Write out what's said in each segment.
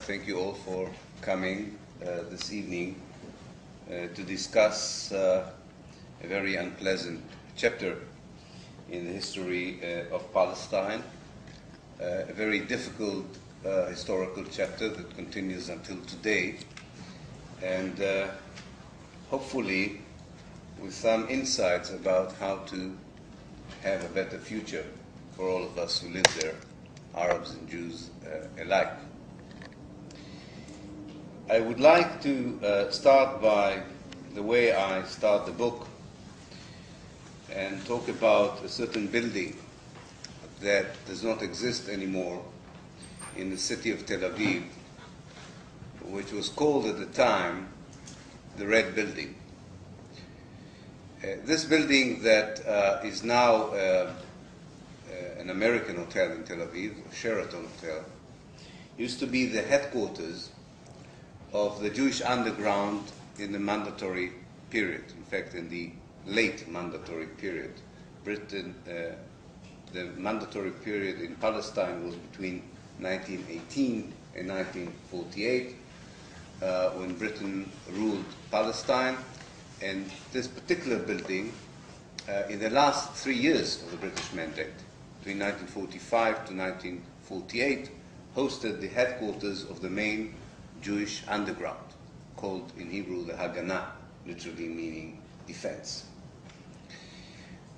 Thank you all for coming this evening to discuss a very unpleasant chapter in the history of Palestine, a very difficult historical chapter that continues until today, and hopefully with some insights about how to have a better future for all of us who live there, Arabs and Jews alike. I would like to start by the way I start the book and talk about a certain building that does not exist anymore in the city of Tel Aviv, which was called at the time the Red Building. This building that is now an American hotel in Tel Aviv, Sheraton Hotel, used to be the headquarters of the Jewish underground in the mandatory period. In fact, in the late mandatory period. Britain, the mandatory period in Palestine was between 1918 and 1948, when Britain ruled Palestine. And this particular building, in the last 3 years of the British Mandate, between 1945 to 1948, hosted the headquarters of the main Jewish underground, called in Hebrew the Haganah, literally meaning defense.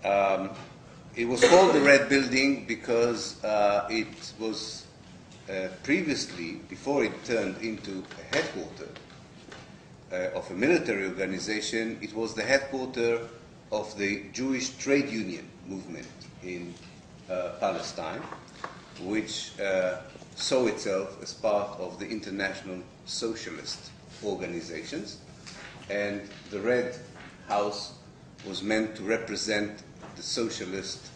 It was called the Red Building because it was previously, before it turned into a headquarters of a military organization, it was the headquarters of the Jewish trade union movement in Palestine, which saw itself as part of the international socialist organizations, and the Red House was meant to represent the socialist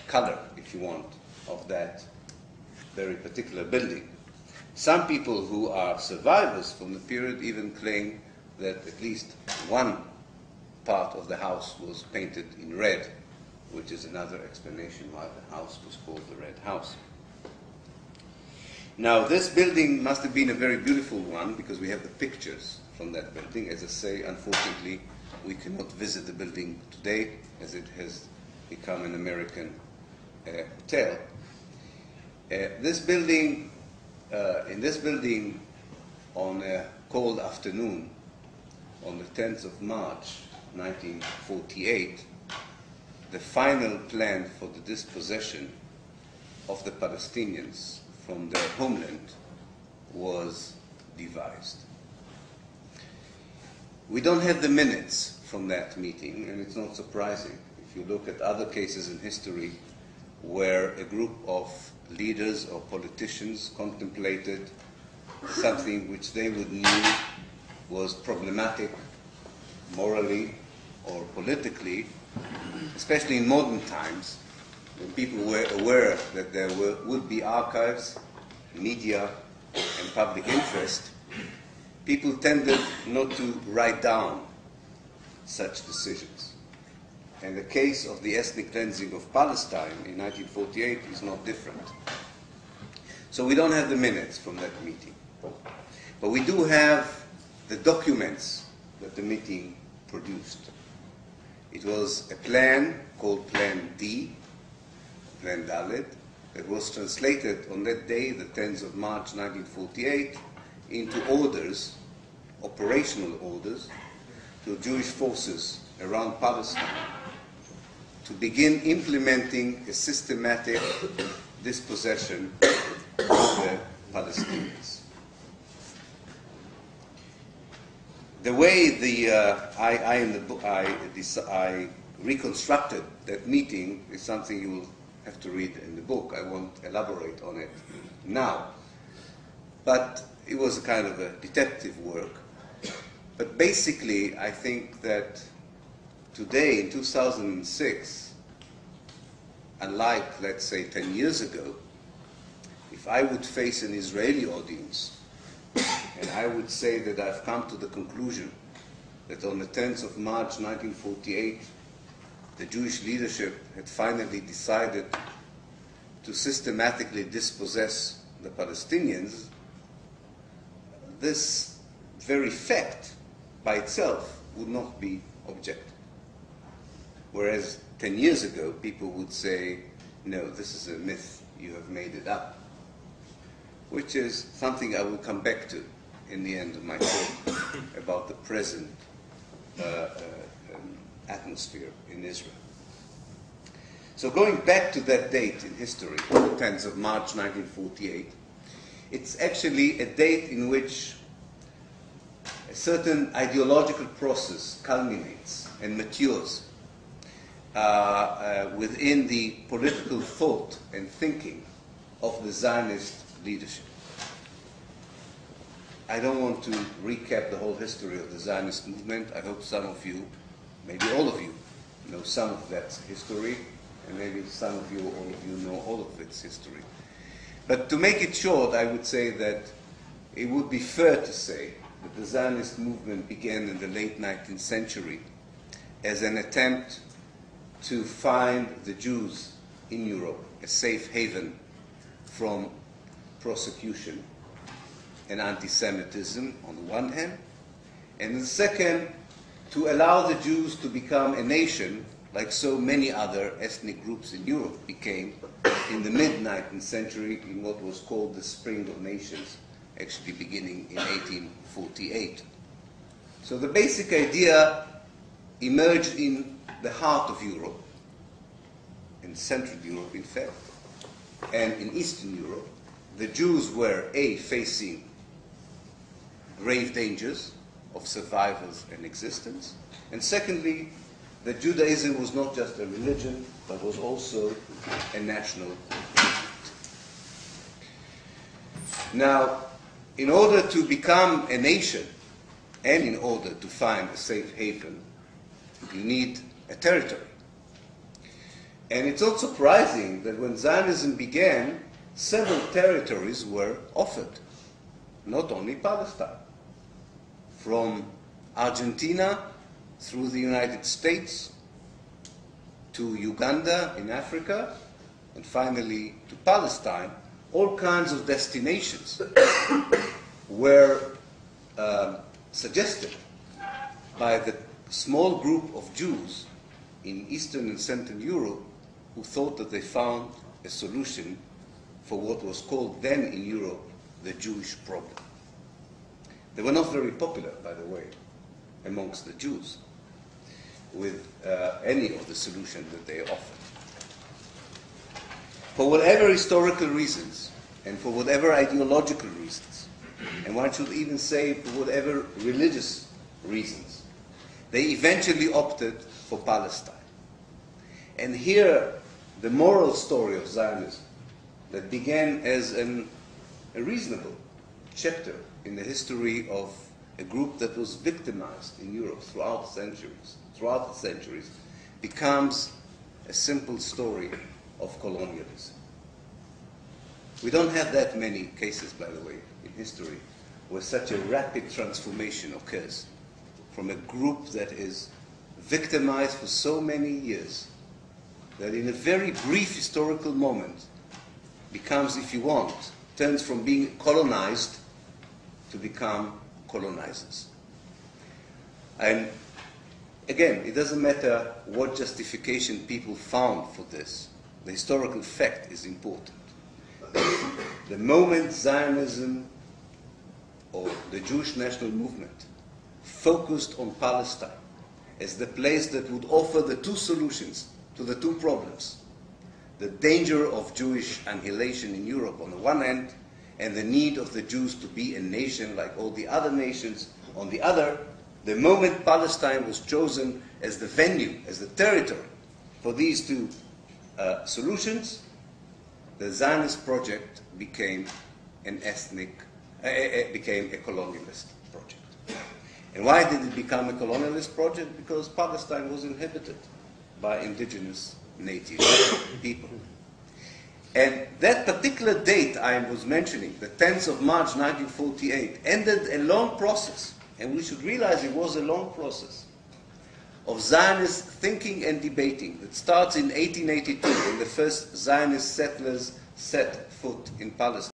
color, if you want, of that very particular building. Some people who are survivors from the period even claim that at least one part of the house was painted in red, which is another explanation why the house was called the Red House. Now, this building must have been a very beautiful one because we have the pictures from that building. As I say, unfortunately, we cannot visit the building today as it has become an American hotel. In this building, on a cold afternoon, on the 10th of March, 1948, the final plan for the dispossession of the Palestinians from their homeland was devised. We don't have the minutes from that meeting, and it's not surprising. If you look at other cases in history where a group of leaders or politicians contemplated something which they would knew was problematic morally or politically, especially in modern times, when people were aware that there would be archives, media, and public interest, people tended not to write down such decisions. And the case of the ethnic cleansing of Palestine in 1948 is not different. So we don't have the minutes from that meeting. But we do have the documents that the meeting produced. It was a plan called Plan D, Plan Dalet, that was translated on that day, the 10th of March 1948, into orders, operational orders, to Jewish forces around Palestine to begin implementing a systematic dispossession of the Palestinians. The way I reconstructed that meeting is something you will have to read in the book. I won't elaborate on it now. But it was a kind of a detective work. But basically, I think that today, in 2006, unlike, let's say, 10 years ago, if I would face an Israeli audience and I would say that I've come to the conclusion that on the 10th of March 1948, the Jewish leadership had finally decided to systematically dispossess the Palestinians, this very fact by itself would not be objective. Whereas 10 years ago, people would say, no, this is a myth, you have made it up, which is something I will come back to in the end of my talk about the present atmosphere in Israel. So going back to that date in history, the 10th of March 1948, it's actually a date in which a certain ideological process culminates and matures within the political thought and thinking of the Zionist leadership. I don't want to recap the whole history of the Zionist movement. I hope some of you, maybe all of you, know some of that history, and maybe some of you, all of you, know all of its history. But to make it short, I would say that it would be fair to say that the Zionist movement began in the late 19th century as an attempt to find the Jews in Europe a safe haven from prosecution and anti-Semitism on the one hand, and the second, to allow the Jews to become a nation like so many other ethnic groups in Europe became in the mid-19th century in what was called the Spring of Nations, actually beginning in 1848. So the basic idea emerged in the heart of Europe, in Central Europe in fact, and in Eastern Europe. The Jews were, A, facing grave dangers of survival and existence, and secondly, that Judaism was not just a religion, but was also a national movement. Now, in order to become a nation, and in order to find a safe haven, you need a territory. And it's not surprising that when Zionism began, several territories were offered, not only Palestine. From Argentina through the United States to Uganda in Africa, and finally to Palestine, all kinds of destinations were suggested by the small group of Jews in Eastern and Central Europe who thought that they found a solution for what was called then in Europe the Jewish problem. They were not very popular, by the way, amongst the Jews with any of the solutions that they offered. For whatever historical reasons, and for whatever ideological reasons, and one should even say for whatever religious reasons, they eventually opted for Palestine. And here, the moral story of Zionism that began as a reasonable chapter in the history of a group that was victimized in Europe throughout the centuries, becomes a simple story of colonialism. We don't have that many cases, by the way, in history where such a rapid transformation occurs from a group that is victimized for so many years that in a very brief historical moment becomes, if you want, turns from being colonized to become colonizers. And again, it doesn't matter what justification people found for this. The historical fact is important. The moment Zionism or the Jewish national movement focused on Palestine as the place that would offer the two solutions to the two problems, the danger of Jewish annihilation in Europe on the one hand, and the need of the Jews to be a nation like all the other nations on the other, the moment Palestine was chosen as the venue, as the territory for these two solutions, the Zionist project became became a colonialist project. And why did it become a colonialist project? Because Palestine was inhabited by indigenous native people. And that particular date I was mentioning, the 10th of March 1948, ended a long process, and we should realize it was a long process, of Zionist thinking and debating that starts in 1882 when the first Zionist settlers set foot in Palestine.